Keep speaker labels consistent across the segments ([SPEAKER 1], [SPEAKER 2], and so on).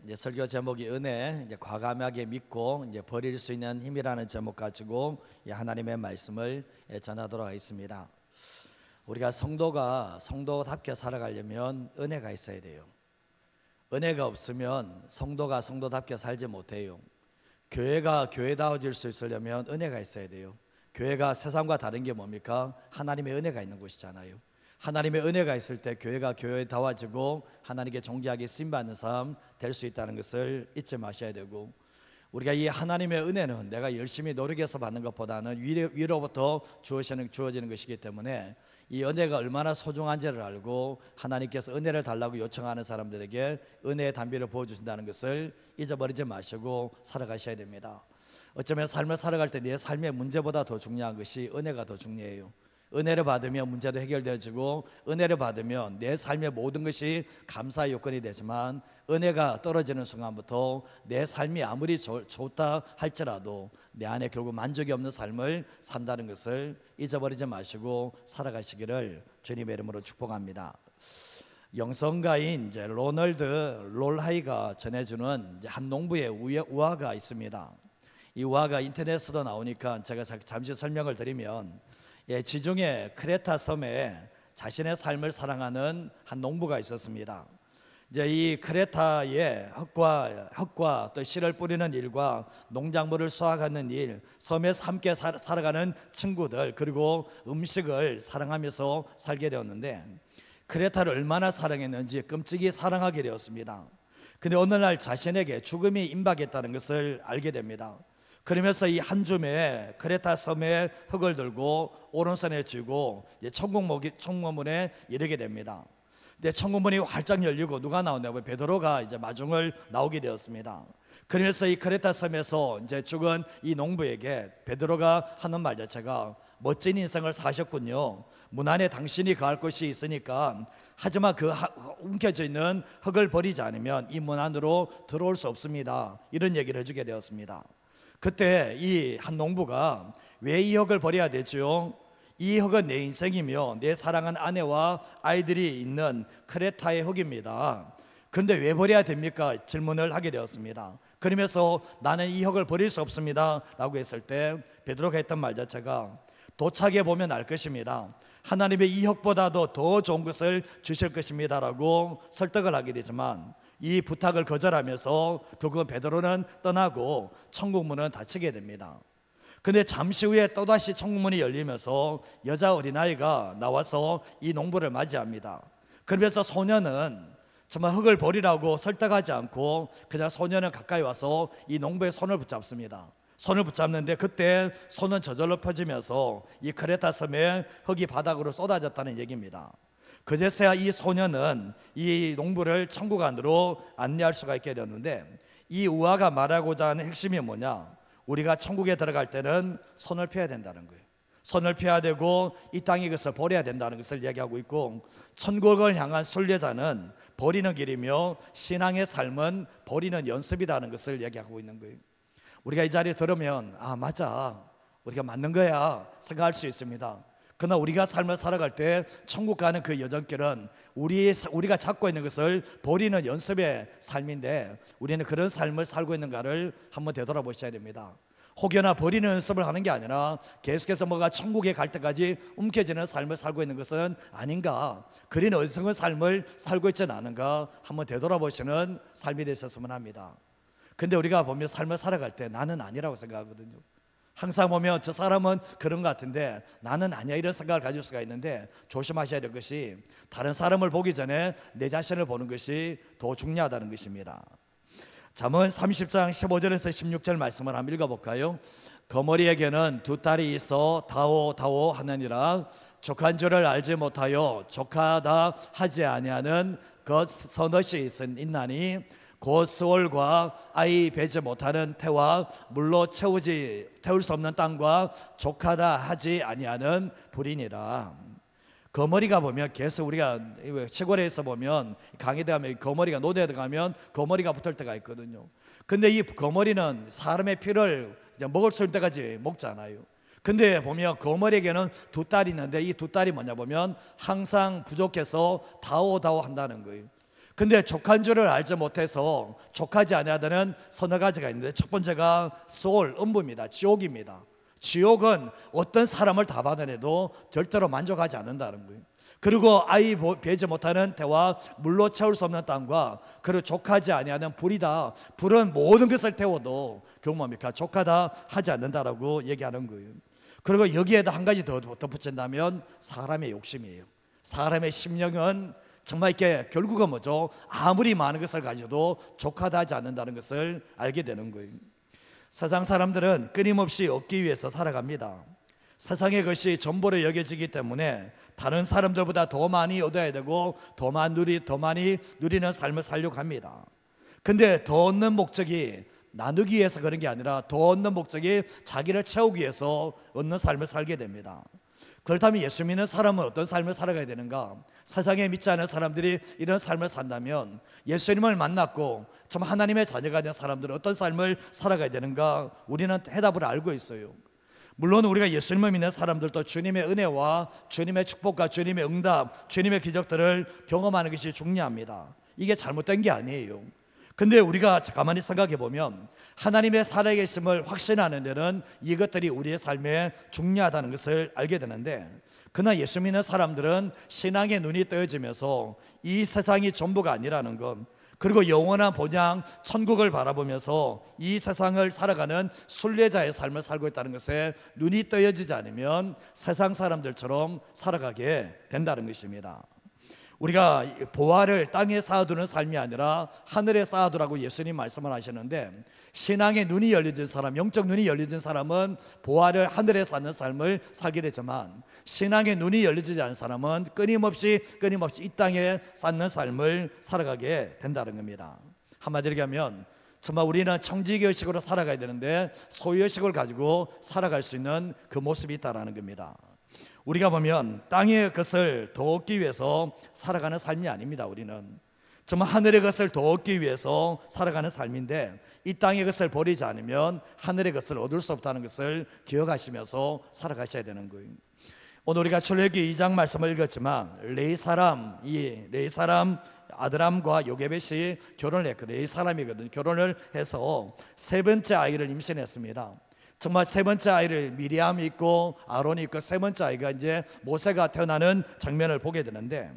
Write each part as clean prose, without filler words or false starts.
[SPEAKER 1] 이제 설교 제목이 은혜, 이제 과감하게 믿고 이제 버릴 수 있는 힘이라는 제목 가지고 하나님의 말씀을 전하도록 하겠습니다. 우리가 성도답게 살아가려면 은혜가 있어야 돼요. 은혜가 없으면 성도가 성도답게 살지 못해요. 교회가 교회다워질 수 있으려면 은혜가 있어야 돼요. 교회가 세상과 다른 게 뭡니까? 하나님의 은혜가 있는 곳이잖아요. 하나님의 은혜가 있을 때 교회가 교회다워지고 하나님께 존귀하게 쓰임받는 삶 될 수 있다는 것을 잊지 마셔야 되고, 우리가 이 하나님의 은혜는 내가 열심히 노력해서 받는 것보다는 위로부터 주어지는 것이기 때문에 이 은혜가 얼마나 소중한지를 알고 하나님께서 은혜를 달라고 요청하는 사람들에게 은혜의 단비를 부어주신다는 것을 잊어버리지 마시고 살아가셔야 됩니다. 어쩌면 삶을 살아갈 때 내 삶의 문제보다 더 중요한 것이 은혜가 더 중요해요. 은혜를 받으면 문제도 해결되어지고, 은혜를 받으면 내 삶의 모든 것이 감사의 요건이 되지만, 은혜가 떨어지는 순간부터 내 삶이 아무리 좋다 할지라도 내 안에 결국 만족이 없는 삶을 산다는 것을 잊어버리지 마시고 살아가시기를 주님의 이름으로 축복합니다. 영성가인 이제 로널드 롤하이가 전해주는 한 농부의 우화가 있습니다. 이 우화가 인터넷에도 나오니까 제가 잠시 설명을 드리면, 지중해 크레타 섬에 자신의 삶을 사랑하는 한 농부가 있었습니다. 이제 이 크레타의 흙과 또 씨를 뿌리는 일과 농작물을 수확하는 일, 섬에서 함께 살아가는 친구들, 그리고 음식을 사랑하면서 살게 되었는데, 크레타를 얼마나 사랑했는지 끔찍이 사랑하게 되었습니다. 근데 어느 날 자신에게 죽음이 임박했다는 것을 알게 됩니다. 그러면서 이 한 줌의 크레타 섬의 흙을 들고 오른손에 쥐고 천국문에 이르게 됩니다. 근데 천국문이 활짝 열리고 누가 나오냐면 베드로가 이제 마중을 나오게 되었습니다. 그러면서 이 크레타 섬에서 이제 죽은 이 농부에게 베드로가 하는 말 자체가, 멋진 인생을 사셨군요. 문 안에 당신이 거할 곳이 있으니까, 하지만 그 움켜져 있는 흙을 버리지 않으면 이 문 안으로 들어올 수 없습니다. 이런 얘기를 해주게 되었습니다. 그때 이 한 농부가 왜 이 흙을 버려야 되죠? 이 흙은 내 인생이며 내 사랑하는 아내와 아이들이 있는 크레타의 흙입니다. 그런데 왜 버려야 됩니까? 질문을 하게 되었습니다. 그러면서 나는 이 흙을 버릴 수 없습니다 라고 했을 때 베드로가 했던 말 자체가, 도착해 보면 알 것입니다. 하나님의 이 흙보다도 더 좋은 것을 주실 것입니다 라고 설득을 하게 되지만, 이 부탁을 거절하면서 결국은 베드로는 떠나고 천국문은 닫히게 됩니다. 근데 잠시 후에 또다시 천국문이 열리면서 여자 어린아이가 나와서 이 농부를 맞이합니다. 그러면서 소녀는 정말 흙을 버리라고 설득하지 않고 그냥 소녀는 가까이 와서 이 농부의 손을 붙잡습니다. 손을 붙잡는데 그때 손은 저절로 펴지면서 이 크레타 섬의 흙이 바닥으로 쏟아졌다는 얘기입니다. 그제서야 이 소녀는 이 농부를 천국 안으로 안내할 수가 있게 되었는데, 이 우화가 말하고자 하는 핵심이 뭐냐? 우리가 천국에 들어갈 때는 손을 펴야 된다는 거예요. 손을 펴야 되고 이 땅의 것을 버려야 된다는 것을 얘기하고 있고, 천국을 향한 순례자는 버리는 길이며 신앙의 삶은 버리는 연습이라는 것을 얘기하고 있는 거예요. 우리가 이 자리에 들으면 맞아, 우리가 맞는 거야 생각할 수 있습니다. 그러나 우리가 삶을 살아갈 때 천국 가는 그 여정길은 우리가 잡고 있는 것을 버리는 연습의 삶인데, 우리는 그런 삶을 살고 있는가를 한번 되돌아보셔야 됩니다. 혹여나 버리는 연습을 하는 게 아니라 계속해서 뭐가 천국에 갈 때까지 움켜쥐는 삶을 살고 있는 것은 아닌가, 그린 어리석은 삶을 살고 있지는 않은가 한번 되돌아보시는 삶이 되셨으면 합니다. 근데 우리가 보면 삶을 살아갈 때 나는 아니라고 생각하거든요. 항상 보면 저 사람은 그런 것 같은데 나는 아니야, 이런 생각을 가질 수가 있는데, 조심하셔야 될 것이 다른 사람을 보기 전에 내 자신을 보는 것이 더 중요하다는 것입니다. 잠언 30장 15절에서 16절 말씀을 한번 읽어볼까요? 거머리에게는 두 딸이 있어 다오 하느니라. 족한 줄을 알지 못하여 족하다 하지 아니하는 것 서너시 있나니, 곧 스올과 아이 배지 못하는 태와 물로 태울 수 없는 땅과 족하다 하지 아니하는 불이니라. 거머리가 보면 계속 우리가 시골에서 보면 강에다 가면 거머리가, 노대에 가면 거머리가 붙을 때가 있거든요. 근데 이 거머리는 사람의 피를 먹을 수 있을 때까지 먹잖아요. 근데 보면 거머리에게는 두 딸이 있는데 이 두 딸이 뭐냐 보면 항상 부족해서 다오 한다는 거예요. 근데 족한 줄을 알지 못해서 족하지 아니하다는 서너 가지가 있는데, 첫 번째가 소울, 음부입니다. 지옥입니다. 지옥은 어떤 사람을 다 받아내도 절대로 만족하지 않는다는 거예요. 그리고 아이 배지 못하는 태와 물로 채울 수 없는 땅과 그리고 족하지 아니하는 불이다. 불은 모든 것을 태워도 결국 뭡니까? 족하다 하지 않는다라고 얘기하는 거예요. 그리고 여기에다 한 가지 더 덧붙인다면 사람의 욕심이에요. 사람의 심령은 정말 이렇게 결국은 뭐죠? 아무리 많은 것을 가져도 족하다 하지 않는다는 것을 알게 되는 거예요. 세상 사람들은 끊임없이 얻기 위해서 살아갑니다. 세상의 것이 전부로 여겨지기 때문에 다른 사람들보다 더 많이 얻어야 되고 더 많이 누리는 삶을 살려고 합니다. 근데 더 얻는 목적이 나누기 위해서 그런 게 아니라 더 얻는 목적이 자기를 채우기 위해서 얻는 삶을 살게 됩니다. 그렇다면 예수 믿는 사람은 어떤 삶을 살아가야 되는가? 세상에 믿지 않은 사람들이 이런 삶을 산다면 예수님을 만났고 참 하나님의 자녀가 된 사람들은 어떤 삶을 살아가야 되는가? 우리는 해답을 알고 있어요. 물론 우리가 예수님을 믿는 사람들도 주님의 은혜와 주님의 축복과 주님의 응답, 주님의 기적들을 경험하는 것이 중요합니다. 이게 잘못된 게 아니에요. 근데 우리가 가만히 생각해 보면 하나님의 살아계심을 확신하는 데는 이것들이 우리의 삶에 중요하다는 것을 알게 되는데, 그러나 예수 믿는 사람들은 신앙의 눈이 떠여지면서 이 세상이 전부가 아니라는 것, 그리고 영원한 본향 천국을 바라보면서 이 세상을 살아가는 순례자의 삶을 살고 있다는 것에 눈이 떠여지지 않으면 세상 사람들처럼 살아가게 된다는 것입니다. 우리가 보화를 땅에 쌓아두는 삶이 아니라 하늘에 쌓아두라고 예수님 말씀을 하셨는데, 신앙의 눈이 열려진 사람, 영적 눈이 열려진 사람은 보화를 하늘에 쌓는 삶을 살게 되지만, 신앙의 눈이 열려지지 않은 사람은 끊임없이 이 땅에 쌓는 삶을 살아가게 된다는 겁니다. 한마디로 얘기하면 정말 우리는 청지기의식으로 살아가야 되는데 소유의식을 가지고 살아갈 수 있는 그 모습이 있다는 겁니다. 우리가 보면 땅의 것을 더 얻기 위해서 살아가는 삶이 아닙니다. 우리는 정말 하늘의 것을 더 얻기 위해서 살아가는 삶인데, 이 땅의 것을 버리지 않으면 하늘의 것을 얻을 수 없다는 것을 기억하시면서 살아가셔야 되는 거예요. 오늘 우리가 출애굽기 2장 말씀을 읽었지만 레위 사람 아드람과 요게벳이 결혼을 했거든요. 레위 사람이거든요. 결혼을 해서 세 번째 아이를 임신했습니다. 정말 세 번째 아이를 미리암이 있고 아론이 있고 세 번째 아이가 이제 모세가 태어나는 장면을 보게 되는데,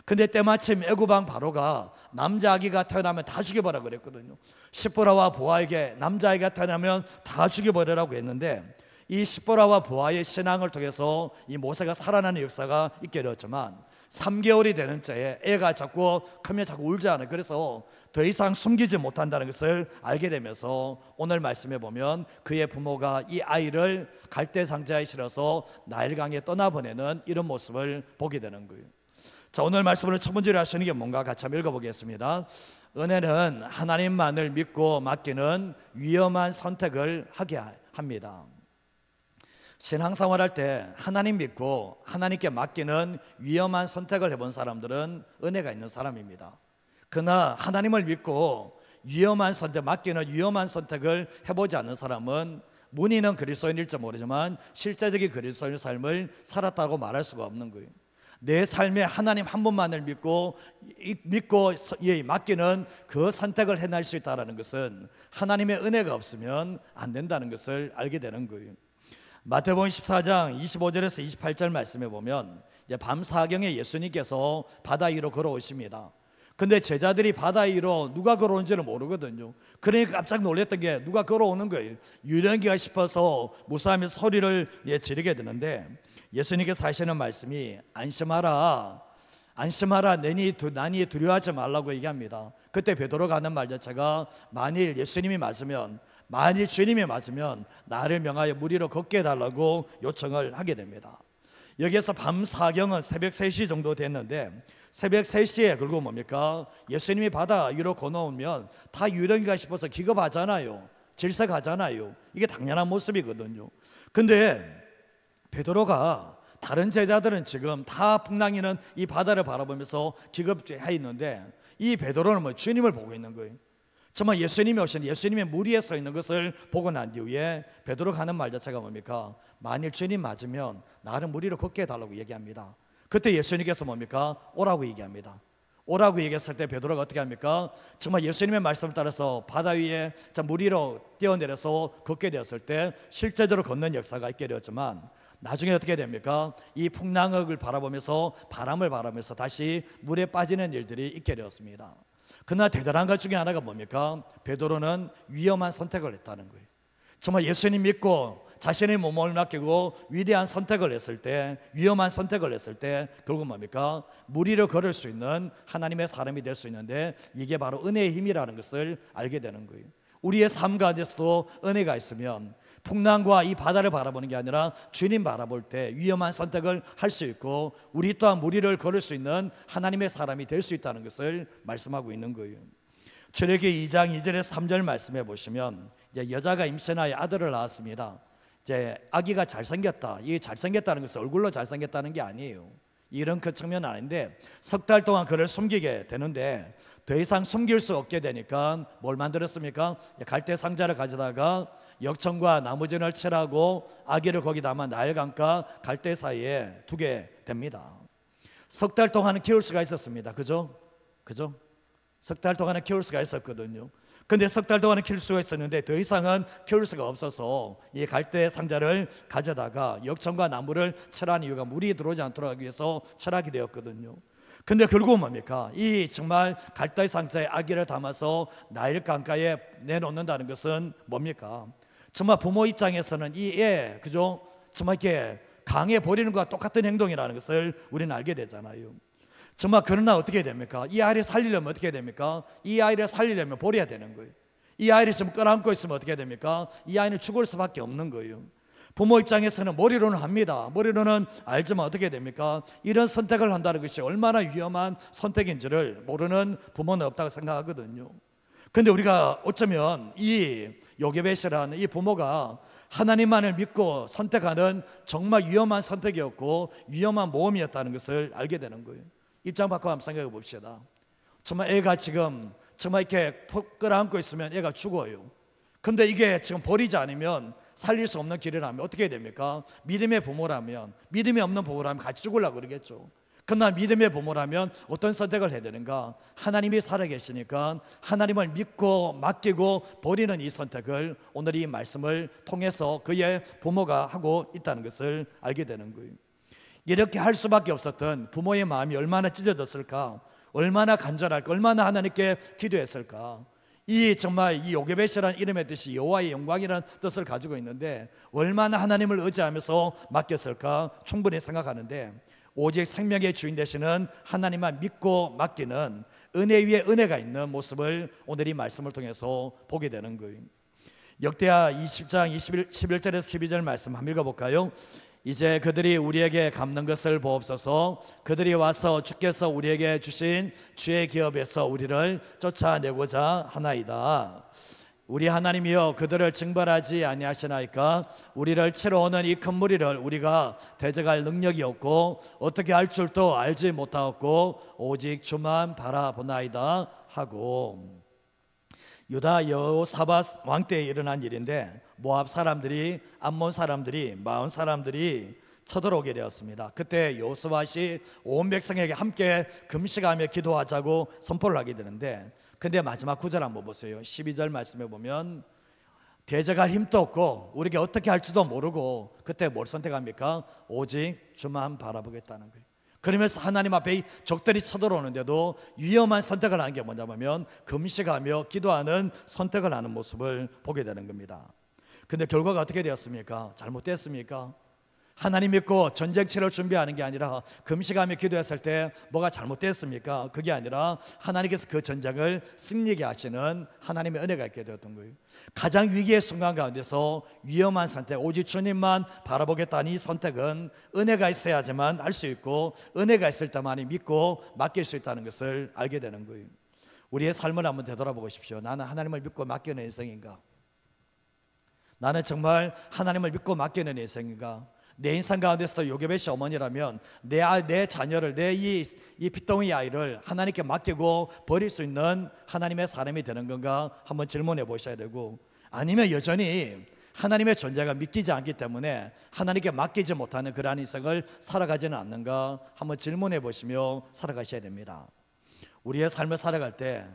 [SPEAKER 1] 근데 때마침 애굽 왕 바로가 남자 아기가 태어나면 다 죽여버리라 그랬거든요. 시보라와 보아에게 남자 아이가 태어나면 다 죽여버리라고 했는데, 이 시보라와 보아의 신앙을 통해서 이 모세가 살아나는 역사가 있게 되었지만 3개월이 되는 때에 애가 자꾸 크면 자꾸 울지 않아요. 그래서 더 이상 숨기지 못한다는 것을 알게 되면서 오늘 말씀해 보면 그의 부모가 이 아이를 갈대 상자에 실어서 나일강에 떠나보내는 이런 모습을 보게 되는 거예요. 자, 오늘 말씀으로 첫 번째로 하시는 게 뭔가 같이 한번 읽어보겠습니다. 은혜는 하나님만을 믿고 맡기는 위험한 선택을 하게 합니다. 신앙생활할 때 하나님 믿고 하나님께 맡기는 위험한 선택을 해본 사람들은 은혜가 있는 사람입니다. 그러나 하나님을 믿고 맡기는 위험한 선택을 해보지 않는 사람은 문의는 그리스도인일지 모르지만 실제적인 그리스도인의 삶을 살았다고 말할 수가 없는 거예요. 내 삶에 하나님 한 분만을 믿고 맡기는 그 선택을 해낼 수 있다는 것은 하나님의 은혜가 없으면 안 된다는 것을 알게 되는 거예요. 마태복음 14장 25절에서 28절 말씀해 보면 밤 사경에 예수님께서 바다 위로 걸어오십니다. 근데 제자들이 바다 위로 누가 걸어오는지를 모르거든요. 그러니까 깜짝 놀랐던 게 누가 걸어오는 거예요. 유령기가 싶어서 무서워하면서 소리를 지르게 되는데, 예수님께서 하시는 말씀이 안심하라 난이 두려워하지 말라고 얘기합니다. 그때 베드로가 하는 말 자체가 만일 주님이 맞으면 나를 명하여 물 위로 걷게 해달라고 요청을 하게 됩니다. 여기에서 밤 사경은 새벽 3시 정도 됐는데, 새벽 3시에 그리고 뭡니까? 예수님이 바다 위로 건너오면 다 유령이가 싶어서 기겁하잖아요. 질색하잖아요. 이게 당연한 모습이거든요. 근데 베드로가 다른 제자들은 지금 다 풍랑이는 이 바다를 바라보면서 기겁해 있는데, 이 베드로는 주님을 보고 있는 거예요. 정말 예수님이 물 위에 서 있는 것을 보고 난 뒤에 베드로가 하는 말 자체가 뭡니까? 만일 주님 맞으면 나를 물 위로 걷게 해달라고 얘기합니다. 그때 예수님께서 뭡니까? 오라고 얘기합니다. 오라고 얘기했을 때 베드로가 어떻게 합니까? 정말 예수님의 말씀을 따라서 바다 위에 물 위로 뛰어내려서 걷게 되었을 때 실제적으로 걷는 역사가 있게 되었지만, 나중에 어떻게 됩니까? 이 풍랑을 바라보면서, 바람을 바라면서 다시 물에 빠지는 일들이 있게 되었습니다. 그러나 대단한 것 중에 하나가 뭡니까? 베드로는 위험한 선택을 했다는 거예요. 정말 예수님 믿고 자신의 몸을 맡기고 위대한 선택을 했을 때, 위험한 선택을 했을 때 결국 뭡니까? 물 위로 걸을 수 있는 하나님의 사람이 될 수 있는데, 이게 바로 은혜의 힘이라는 것을 알게 되는 거예요. 우리의 삶 가운데서도 은혜가 있으면 풍랑과 이 바다를 바라보는 게 아니라 주님 바라볼 때 위험한 선택을 할 수 있고, 우리 또한 물 위를 걸을 수 있는 하나님의 사람이 될 수 있다는 것을 말씀하고 있는 거예요. 출애굽기 2장 2절에서 3절 말씀해 보시면, 이제 여자가 임신하여 아들을 낳았습니다. 이제 아기가 잘생겼다. 이 잘생겼다는 것은 얼굴로 잘생겼다는 게 아니에요. 이런 그 측면은 아닌데, 석 달 동안 그를 숨기게 되는데 더 이상 숨길 수 없게 되니까 뭘 만들었습니까? 갈대 상자를 가져다가 역청과 나무진을 칠하고 아기를 거기다만 나일강과 갈대 사이에 두게 됩니다. 석 달 동안은 키울 수가 있었습니다. 그죠? 석 달 동안은 키울 수가 있었거든요. 근데 석 달 동안은 키울 수가 있었는데 더 이상은 키울 수가 없어서 이 갈대 상자를 가져다가 역청과 나무를 칠한 이유가 물이 들어오지 않도록 하기 위해서 칠하게 되었거든요. 근데 결국은 뭡니까? 이 정말 갈대 상자에 아기를 담아서 나일 강가에 내놓는다는 것은 뭡니까? 정말 부모 입장에서는 이 애, 그죠? 정말 이렇게 강에 버리는 것과 똑같은 행동이라는 것을 우리는 알게 되잖아요. 정말 그러나 어떻게 됩니까? 이 아이를 살리려면 어떻게 됩니까? 이 아이를 살리려면 버려야 되는 거예요. 이 아이를 지금 끌어안고 있으면 어떻게 됩니까? 이 아이는 죽을 수밖에 없는 거예요. 부모 입장에서는 머리로는 합니다. 머리로는 알지만 어떻게 됩니까? 이런 선택을 한다는 것이 얼마나 위험한 선택인지를 모르는 부모는 없다고 생각하거든요. 근데 우리가 어쩌면 이 요게벳이라는 이 부모가 하나님만을 믿고 선택하는 정말 위험한 선택이었고 위험한 모험이었다는 것을 알게 되는 거예요. 입장 바꿔 한번 생각해 봅시다. 정말 애가 지금 정말 이렇게 끌어안고 있으면 애가 죽어요. 근데 이게 지금 버리지 않으면 살릴 수 없는 길이라면 어떻게 됩니까? 믿음의 부모라면, 믿음이 없는 부모라면 같이 죽으려고 그러겠죠. 그러나 믿음의 부모라면 어떤 선택을 해야 되는가? 하나님이 살아계시니까 하나님을 믿고 맡기고 버리는 이 선택을 오늘 이 말씀을 통해서 그의 부모가 하고 있다는 것을 알게 되는 거예요. 이렇게 할 수밖에 없었던 부모의 마음이 얼마나 찢어졌을까? 얼마나 간절할까? 얼마나 하나님께 기도했을까? 이 정말 이 요게벳이라는 이름의 뜻이 여호와의 영광이라는 뜻을 가지고 있는데 얼마나 하나님을 의지하면서 맡겼을까? 충분히 생각하는데, 오직 생명의 주인 되시는 하나님만 믿고 맡기는 은혜 위에 은혜가 있는 모습을 오늘 이 말씀을 통해서 보게 되는 거예요. 역대하 20장 11절에서 12절 말씀 한번 읽어볼까요? 이제 그들이 우리에게 갚는 것을 보옵소서. 그들이 와서 주께서 우리에게 주신 주의 기업에서 우리를 쫓아내고자 하나이다. 우리 하나님이여, 그들을 징벌하지 아니하시나이까? 우리를 치러 오는 이 큰 무리를 우리가 대적할 능력이 없고 어떻게 할 줄도 알지 못하였고 오직 주만 바라보나이다 하고. 유다 여호사밧 왕 때에 일어난 일인데, 모압 사람들이, 암몬 사람들이, 마온 사람들이 쳐들어오게 되었습니다. 그때 여호수아시 온 백성에게 함께 금식하며 기도하자고 선포를 하게 되는데, 근데 마지막 구절 한번 보세요. 12절 말씀에 보면 대적할 힘도 없고 우리가 어떻게 할지도 모르고 그때 뭘 선택합니까? 오직 주만 바라보겠다는 거예요. 그러면서 하나님 앞에 적들이 쳐들어오는데도 위험한 선택을 하는 게 뭐냐면 금식하며 기도하는 선택을 하는 모습을 보게 되는 겁니다. 근데 결과가 어떻게 되었습니까? 잘못됐습니까? 하나님 믿고 전쟁 치를 준비하는 게 아니라 금식하며 기도했을 때 뭐가 잘못됐습니까? 그게 아니라 하나님께서 그 전쟁을 승리하게 하시는 하나님의 은혜가 있게 되었던 거예요. 가장 위기의 순간 가운데서 위험한 선택, 오직 주님만 바라보겠다는 이 선택은 은혜가 있어야지만 할 수 있고, 은혜가 있을 때만이 믿고 맡길 수 있다는 것을 알게 되는 거예요. 우리의 삶을 한번 되돌아보고 싶십시오. 나는 하나님을 믿고 맡기는 인생인가? 나는 정말 하나님을 믿고 맡기는 인생인가? 내 인생 가운데서도 요게벳이 어머니라면 내 자녀를, 내 이 핏덩이 아이를 하나님께 맡기고 버릴 수 있는 하나님의 사람이 되는 건가 한번 질문해 보셔야 되고, 아니면 여전히 하나님의 존재가 믿기지 않기 때문에 하나님께 맡기지 못하는 그러한 인생을 살아가지는 않는가 한번 질문해 보시며 살아가셔야 됩니다. 우리의 삶을 살아갈 때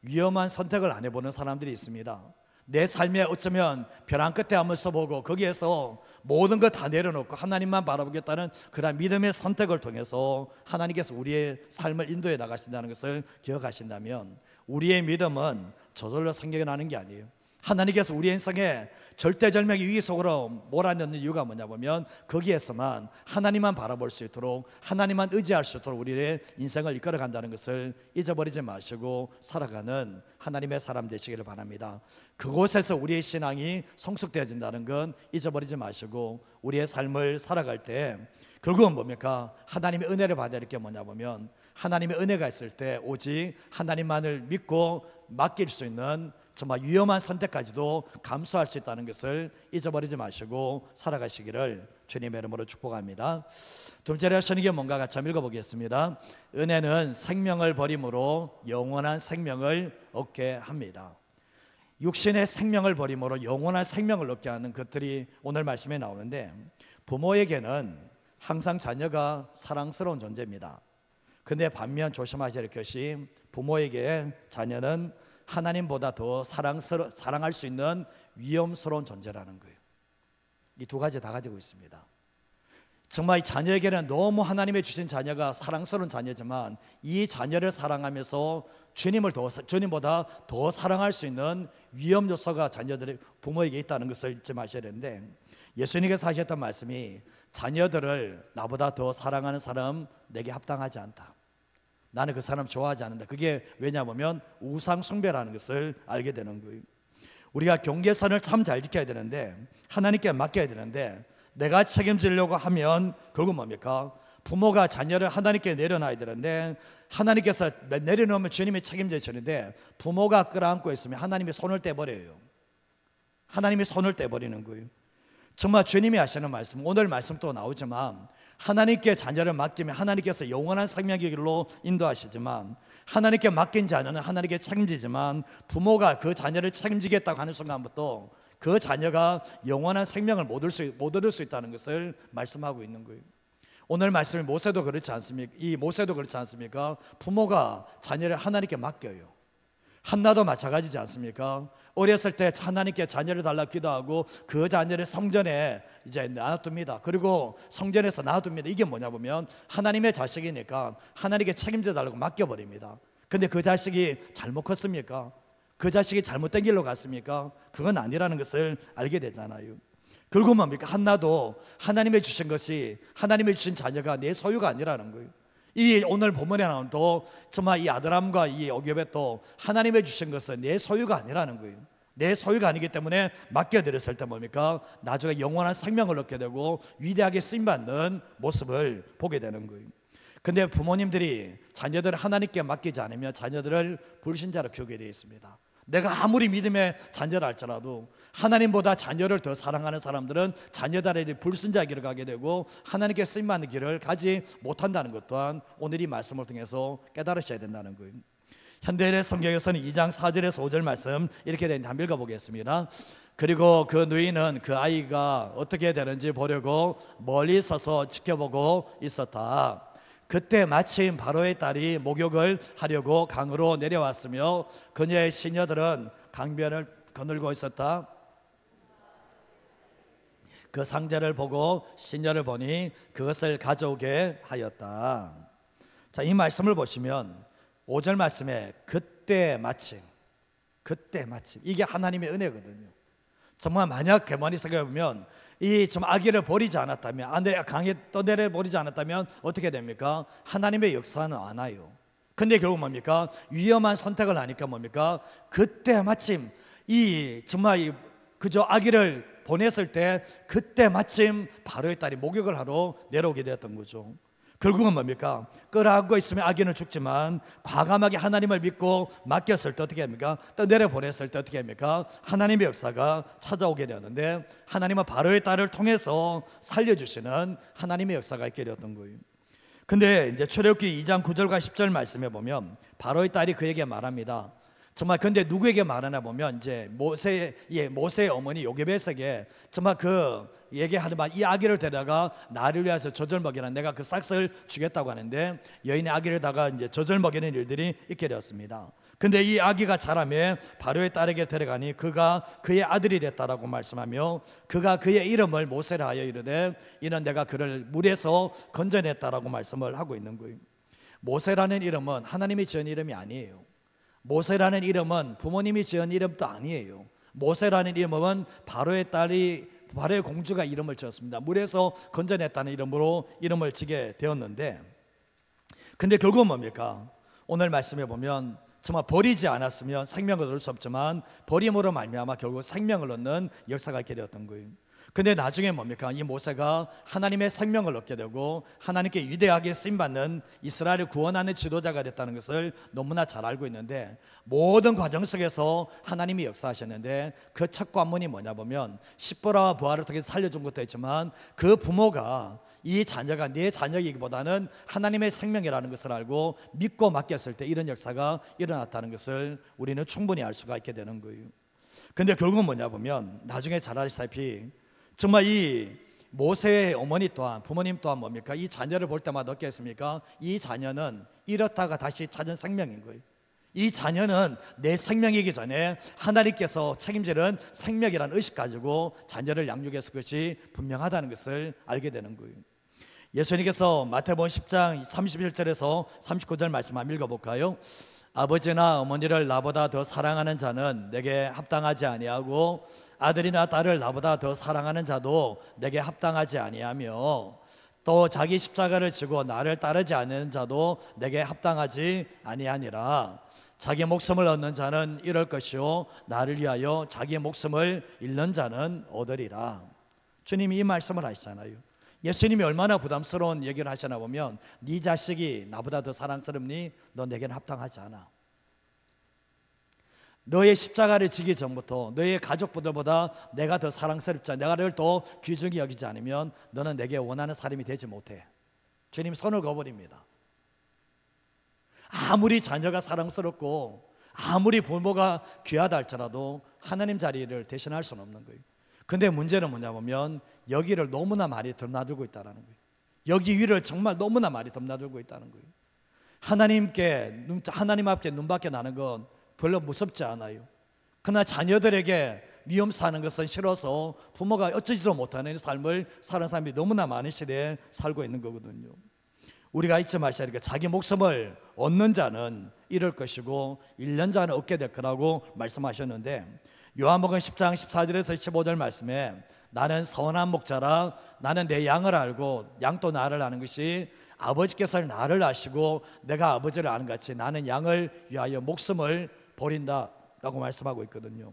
[SPEAKER 1] 위험한 선택을 안 해보는 사람들이 있습니다. 내 삶에 어쩌면 벼랑 끝에 한번 써보고 거기에서 모든 것 다 내려놓고 하나님만 바라보겠다는 그런 믿음의 선택을 통해서 하나님께서 우리의 삶을 인도해 나가신다는 것을 기억하신다면, 우리의 믿음은 저절로 생겨나는 게 아니에요. 하나님께서 우리 인생에 절대절명의 위기 속으로 몰아넣는 이유가 뭐냐 보면, 거기에서만 하나님만 바라볼 수 있도록, 하나님만 의지할 수 있도록 우리의 인생을 이끌어간다는 것을 잊어버리지 마시고 살아가는 하나님의 사람 되시기를 바랍니다. 그곳에서 우리의 신앙이 성숙되어진다는 건 잊어버리지 마시고, 우리의 삶을 살아갈 때 결국은 뭡니까? 하나님의 은혜를 받아야 될 게 뭐냐 보면, 하나님의 은혜가 있을 때 오직 하나님만을 믿고 맡길 수 있는 정말 위험한 선택까지도 감수할 수 있다는 것을 잊어버리지 마시고 살아가시기를 주님의 이름으로 축복합니다. 두 번째로 하시는 게 뭔가 같이 한번 읽어보겠습니다. 은혜는 생명을 버림으로 영원한 생명을 얻게 합니다. 육신의 생명을 버림으로 영원한 생명을 얻게 하는 것들이 오늘 말씀에 나오는데, 부모에게는 항상 자녀가 사랑스러운 존재입니다. 근데 반면 조심하셔야 할 것이, 부모에게 자녀는 하나님보다 더 사랑할 수 있는 위험스러운 존재라는 거예요. 이 두 가지 다 가지고 있습니다. 정말 이 자녀에게는 너무 하나님의 주신 자녀가 사랑스러운 자녀지만, 이 자녀를 사랑하면서 주님보다 더 사랑할 수 있는 위험 요소가 자녀들의 부모에게 있다는 것을 잊지 마셔야 되는데, 예수님께서 하셨던 말씀이, 자녀들을 나보다 더 사랑하는 사람 내게 합당하지 않다. 나는 그 사람 좋아하지 않는다. 그게 왜냐하면 우상 숭배라는 것을 알게 되는 거예요. 우리가 경계선을 참 잘 지켜야 되는데, 하나님께 맡겨야 되는데, 내가 책임지려고 하면 결국 뭡니까? 부모가 자녀를 하나님께 내려놔야 되는데, 하나님께서 내려놓으면 주님이 책임져 주는데, 부모가 끌어안고 있으면 하나님이 손을 떼버려요. 하나님이 손을 떼버리는 거예요. 정말 주님이 하시는 말씀, 오늘 말씀도 나오지만, 하나님께 자녀를 맡기면 하나님께서 영원한 생명의 길로 인도하시지만, 하나님께 맡긴 자녀는 하나님께 책임지지만, 부모가 그 자녀를 책임지겠다고 하는 순간부터 그 자녀가 영원한 생명을 못 얻을 수 있다는 것을 말씀하고 있는 거예요. 오늘 말씀이 모세도 그렇지 않습니까? 부모가 자녀를 하나님께 맡겨요. 한나도 마찬가지지 않습니까? 어렸을 때 하나님께 자녀를 달라 기도하고 그 자녀를 성전에 이제 놔둡니다. 그리고 성전에서 놔둡니다. 이게 뭐냐 보면, 하나님의 자식이니까 하나님께 책임져 달라고 맡겨버립니다. 근데 그 자식이 잘못 컸습니까? 그 자식이 잘못된 길로 갔습니까? 그건 아니라는 것을 알게 되잖아요. 결국 뭡니까? 한나도 하나님의 주신 것이, 하나님의 주신 자녀가 내 소유가 아니라는 거예요. 이 오늘 본문에 나온 또 정말 이 아드람과 이 요국벳도 하나님의 주신 것은 내 소유가 아니라는 거예요. 내 소유가 아니기 때문에 맡겨드렸을 때 뭡니까? 나중에 영원한 생명을 얻게 되고 위대하게 쓰임받는 모습을 보게 되는 거예요. 근데 부모님들이 자녀들을 하나님께 맡기지 않으면 자녀들을 불신자로 키우게 되어 있습니다. 내가 아무리 믿음의 자녀라 할지라도 하나님보다 자녀를 더 사랑하는 사람들은 자녀들의 불순자의 길을 가게 되고 하나님께 쓰임받는 길을 가지 못한다는 것 또한 오늘 이 말씀을 통해서 깨달으셔야 된다는 거예요. 현대인의 성경에서는 2장 4절에서 5절 말씀 이렇게 되는데 한번 읽어보겠습니다. 그리고 그 누이는 그 아이가 어떻게 되는지 보려고 멀리 서서 지켜보고 있었다. 그때 마침 바로의 딸이 목욕을 하려고 강으로 내려왔으며 그녀의 시녀들은 강변을 거닐고 있었다. 그 상자를 보고 시녀를 보니 그것을 가져오게 하였다. 자, 이 말씀을 보시면 5절 말씀에 그때 마침 이게 하나님의 은혜거든요. 정말 만약 가만히 생각해 보면 이 좀 아기를 버리지 않았다면, 강에 떠내려 버리지 않았다면 어떻게 됩니까? 하나님의 역사는 안 와요. 근데 결국 뭡니까? 위험한 선택을 하니까 뭡니까? 그때 마침 정말 그저 아기를 보냈을 때 그때 마침 바로의 딸이 목욕을 하러 내려오게 되었던 거죠. 결국은 뭡니까? 끌어안고 있으면 아기는 죽지만 과감하게 하나님을 믿고 맡겼을 때 어떻게 합니까? 또 내려보냈을 때 어떻게 합니까? 하나님의 역사가 찾아오게 되었는데, 하나님은 바로의 딸을 통해서 살려주시는 하나님의 역사가 있게 되었던 거예요. 근데 이제 출애굽기 2장 9절과 10절 말씀에 보면 바로의 딸이 그에게 말합니다. 정말 근데 누구에게 말하나 보면 이제 모세의 어머니 요게벳에게 정말 그 얘기하는 말, 이 아기를 데려다가 나를 위해서 젖을 먹이라, 내가 그 싹을 주겠다고 하는데 여인의 아기를다가 이제 젖을 먹이는 일들이 있게 되었습니다. 근데 이 아기가 자라며 바로의 딸에게 데려가니 그가 그의 아들이 됐다라고 말씀하며 그가 그의 이름을 모세라 하여 이르되 이는 내가 그를 물에서 건져냈다라고 말씀을 하고 있는 거예요. 모세라는 이름은 하나님이 지은 이름이 아니에요. 모세라는 이름은 부모님이 지은 이름도 아니에요. 모세라는 이름은 바로의 공주가 이름을 지었습니다. 물에서 건져냈다는 이름으로 이름을 지게 되었는데, 근데 결국은 뭡니까? 오늘 말씀해 보면 정말 버리지 않았으면 생명을 얻을 수 없지만 버림으로 말미암아 결국 생명을 얻는 역사가 있게 되었던 거예요. 근데 나중에 뭡니까? 이 모세가 하나님의 생명을 얻게 되고 하나님께 위대하게 쓰임받는 이스라엘을 구원하는 지도자가 됐다는 것을 너무나 잘 알고 있는데, 모든 과정 속에서 하나님이 역사하셨는데 그 첫 관문이 뭐냐 보면 십보라와 부하를 통해서 살려준 것도 있지만 그 부모가 이 자녀가 내 자녀이기보다는 하나님의 생명이라는 것을 알고 믿고 맡겼을 때 이런 역사가 일어났다는 것을 우리는 충분히 알 수가 있게 되는 거예요. 근데 결국은 뭐냐 보면 나중에 잘 아시다시피 정말 이 모세의 어머니 또한, 부모님 또한 뭡니까? 이 자녀를 볼 때마다 어떻겠습니까? 이 자녀는 잃었다가 다시 찾은 생명인 거예요. 이 자녀는 내 생명이기 전에 하나님께서 책임지는 생명이라는 의식 가지고 자녀를 양육해서 그것이 분명하다는 것을 알게 되는 거예요. 예수님께서 마태복음 10장 31절에서 39절 말씀 한번 읽어볼까요? 아버지나 어머니를 나보다 더 사랑하는 자는 내게 합당하지 아니하고 아들이나 딸을 나보다 더 사랑하는 자도 내게 합당하지 아니하며 또 자기 십자가를 지고 나를 따르지 않는 자도 내게 합당하지 아니하니라. 자기 목숨을 얻는 자는 잃을 것이요 나를 위하여 자기 목숨을 잃는 자는 얻으리라. 주님이 이 말씀을 하시잖아요. 예수님이 얼마나 부담스러운 얘기를 하시나 보면 네 자식이 나보다 더 사랑스럽니? 너 내게는 합당하지 않아. 너의 십자가를 지기 전부터 너의 가족들보다 내가 더 사랑스럽지 않아, 내가를 더 귀중히 여기지 않으면 너는 내게 원하는 사람이 되지 못해. 주님 손을 거버립니다. 아무리 자녀가 사랑스럽고 아무리 부모가 귀하다 할지라도 하나님 자리를 대신할 수는 없는 거예요. 근데 문제는 뭐냐 보면 여기를 너무나 많이 덤나들고 있다는 거예요. 여기 위를 정말 너무나 많이 덤나들고 있다는 거예요. 하나님 앞에 눈밖에 나는 건 별로 무섭지 않아요. 그러나 자녀들에게 위험 사는 것은 싫어서 부모가 어쩌지도 못하는 삶을 사는 사람이 너무나 많은 시대에 살고 있는 거거든요. 우리가 잊지 마셔야 할 게 자기 목숨을 얻는 자는 잃을 것이고 잃는 자는 얻게 될 거라고 말씀하셨는데, 요한복음 10장 14절에서 15절 말씀에 나는 선한 목자라 나는 내 양을 알고 양도 나를 아는 것이 아버지께서 나를 아시고 내가 아버지를 아는 같이 나는 양을 위하여 목숨을 버린다라고 말씀하고 있거든요.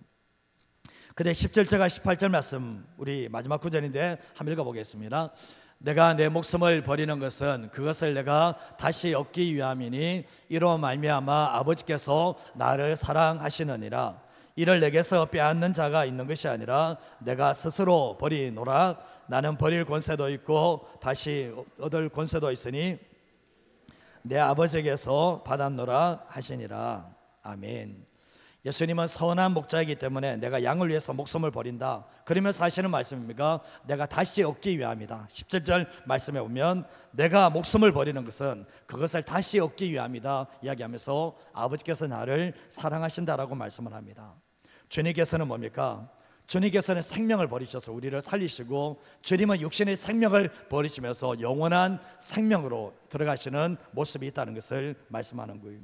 [SPEAKER 1] 근데 17절과 18절 말씀 우리 마지막 구절인데 한번 읽어보겠습니다. 내가 내 목숨을 버리는 것은 그것을 내가 다시 얻기 위함이니 이로 말미암아 아버지께서 나를 사랑하시느니라. 이를 내게서 빼앗는 자가 있는 것이 아니라 내가 스스로 버리노라. 나는 버릴 권세도 있고 다시 얻을 권세도 있으니 내 아버지에게서 받았노라 하시니라. 아멘. 예수님은 선한 목자이기 때문에 내가 양을 위해서 목숨을 버린다, 그러면서 하시는 말씀입니까? 내가 다시 얻기 위함이다. 17절 말씀에 보면 내가 목숨을 버리는 것은 그것을 다시 얻기 위함이다 이야기하면서 아버지께서 나를 사랑하신다라고 말씀을 합니다. 주님께서는 뭡니까? 주님께서는 생명을 버리셔서 우리를 살리시고 주님은 육신의 생명을 버리시면서 영원한 생명으로 들어가시는 모습이 있다는 것을 말씀하는 거예요.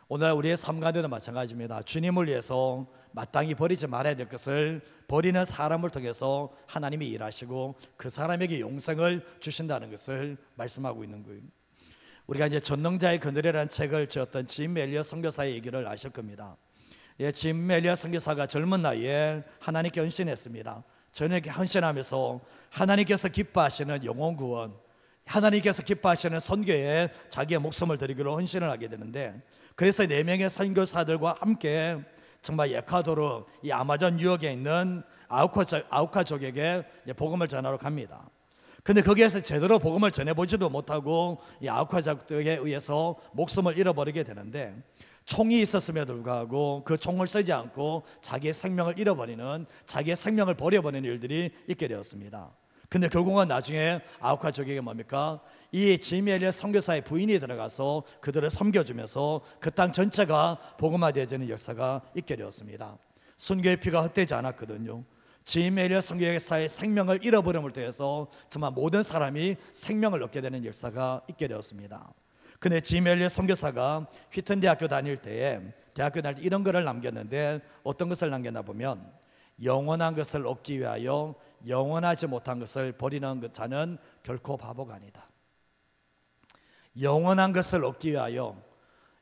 [SPEAKER 1] 오늘 우리의 삶 가운데도 마찬가지입니다. 주님을 위해서 마땅히 버리지 말아야 될 것을 버리는 사람을 통해서 하나님이 일하시고 그 사람에게 영생을 주신다는 것을 말씀하고 있는 거예요. 우리가 이제 전능자의 그늘이라는 책을 지었던 짐 멜리엇 선교사의 얘기를 아실 겁니다. 짐 멜리엇 선교사가 젊은 나이에 하나님께 헌신했습니다. 저녁에 헌신하면서 하나님께서 기뻐하시는 영혼 구원, 하나님께서 기뻐하시는 선교에 자기의 목숨을 드리기로 헌신을 하게 되는데, 그래서 4명의 선교사들과 함께 정말 에콰도르 이 아마존 유역에 있는 아우카족에게 복음을 전하러 갑니다. 근데 거기에서 제대로 복음을 전해보지도 못하고 이 아우카족에 의해서 목숨을 잃어버리게 되는데, 총이 있었음에도 불구하고 그 총을 쓰지 않고 자기의 생명을 잃어버리는, 자기의 생명을 버려버리는 일들이 있게 되었습니다. 근데 결국은 나중에 아우카 족에게 뭡니까? 이 짐 엘리엇 선교사의 부인이 들어가서 그들을 섬겨주면서 그 땅 전체가 복음화되어지는 역사가 있게 되었습니다. 순교의 피가 헛되지 않았거든요. 짐 엘리엇 선교사의 생명을 잃어버림을 통해서 정말 모든 사람이 생명을 얻게 되는 역사가 있게 되었습니다. 근데 짐 엘리엇 선교사가 휘튼 대학교 다닐 때에 이런 글을 남겼는데, 어떤 것을 남겼나 보면, 영원한 것을 얻기 위하여 영원하지 못한 것을 버리는 자는 결코 바보가 아니다. 영원한 것을 얻기 위하여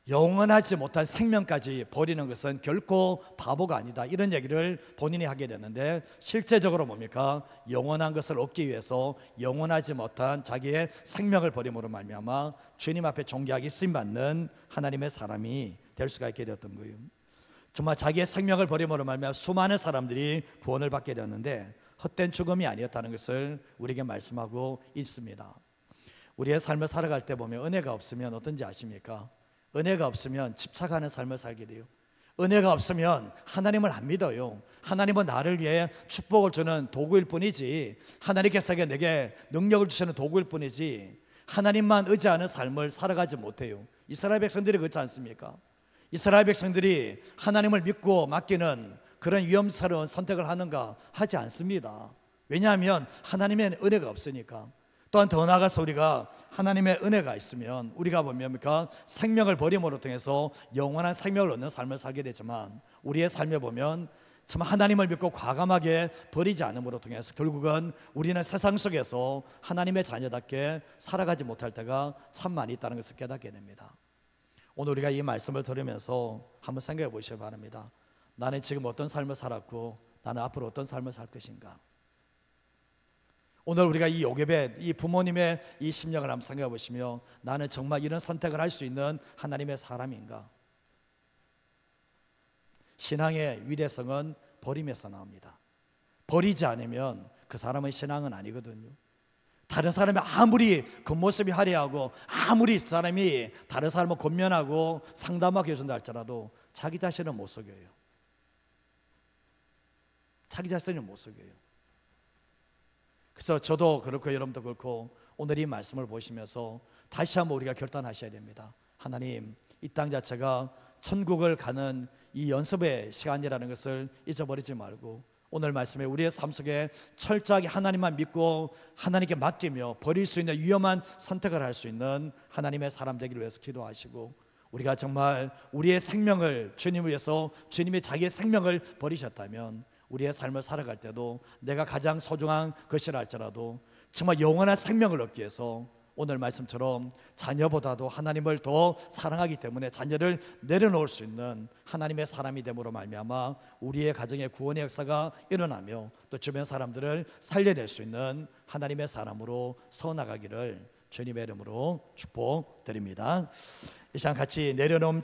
[SPEAKER 1] 영원하지 못한 생명까지 버리는 것은 결코 바보가 아니다, 이런 얘기를 본인이 하게 되는데, 실제적으로 뭡니까? 영원한 것을 얻기 위해서 영원하지 못한 자기의 생명을 버림으로 말미암아 주님 앞에 존귀하게 쓰임받는 하나님의 사람이 될 수가 있게 되었던 거예요. 정말 자기의 생명을 버림으로 말미암아 수많은 사람들이 구원을 받게 되었는데, 헛된 죽음이 아니었다는 것을 우리에게 말씀하고 있습니다. 우리의 삶을 살아갈 때 보면 은혜가 없으면 어떤지 아십니까? 은혜가 없으면 집착하는 삶을 살게 돼요. 은혜가 없으면 하나님을 안 믿어요. 하나님은 나를 위해 축복을 주는 도구일 뿐이지, 하나님께서 내게 능력을 주시는 도구일 뿐이지, 하나님만 의지하는 삶을 살아가지 못해요. 이스라엘 백성들이 그렇지 않습니까? 이스라엘 백성들이 하나님을 믿고 맡기는 그런 위험스러운 선택을 하는가? 하지 않습니다. 왜냐하면 하나님의 은혜가 없으니까. 또한 더 나아가서 우리가 하나님의 은혜가 있으면 우리가 뭡니까? 생명을 버림으로 통해서 영원한 생명을 얻는 삶을 살게 되지만, 우리의 삶에 보면 참 하나님을 믿고 과감하게 버리지 않음으로 통해서 결국은 우리는 세상 속에서 하나님의 자녀답게 살아가지 못할 때가 참 많이 있다는 것을 깨닫게 됩니다. 오늘 우리가 이 말씀을 들으면서 한번 생각해 보시기 바랍니다. 나는 지금 어떤 삶을 살았고 나는 앞으로 어떤 삶을 살 것인가? 오늘 우리가 이 요셉의, 이 부모님의 이 심령을 한번 생각해 보시며, 나는 정말 이런 선택을 할 수 있는 하나님의 사람인가? 신앙의 위대성은 버림에서 나옵니다. 버리지 않으면 그 사람의 신앙은 아니거든요. 다른 사람이 아무리 겉모습이 화려하고 아무리 사람이 다른 사람을 권면하고 상담하게 해준다 할지라도 자기 자신은 못 속여요. 자기 자신을 못 속여요. 그래서 저도 그렇고 여러분도 그렇고 오늘 이 말씀을 보시면서 다시 한번 우리가 결단하셔야 됩니다. 하나님, 이 땅 자체가 천국을 가는 이 연습의 시간이라는 것을 잊어버리지 말고, 오늘 말씀에 우리의 삶 속에 철저하게 하나님만 믿고 하나님께 맡기며 버릴 수 있는 위험한 선택을 할 수 있는 하나님의 사람 되기를 위해서 기도하시고, 우리가 정말 우리의 생명을 주님을 위해서, 주님이 자기의 생명을 버리셨다면 우리의 삶을 살아갈 때도 내가 가장 소중한 것이라 할지라도 정말 영원한 생명을 얻기 위해서 오늘 말씀처럼 자녀보다도 하나님을 더 사랑하기 때문에 자녀를 내려놓을 수 있는 하나님의 사람이 됨으로 말미암아 우리의 가정의 구원의 역사가 일어나며 또 주변 사람들을 살려낼 수 있는 하나님의 사람으로 서나가기를 주님의 이름으로 축복드립니다. 이 시간 같이 내려놓음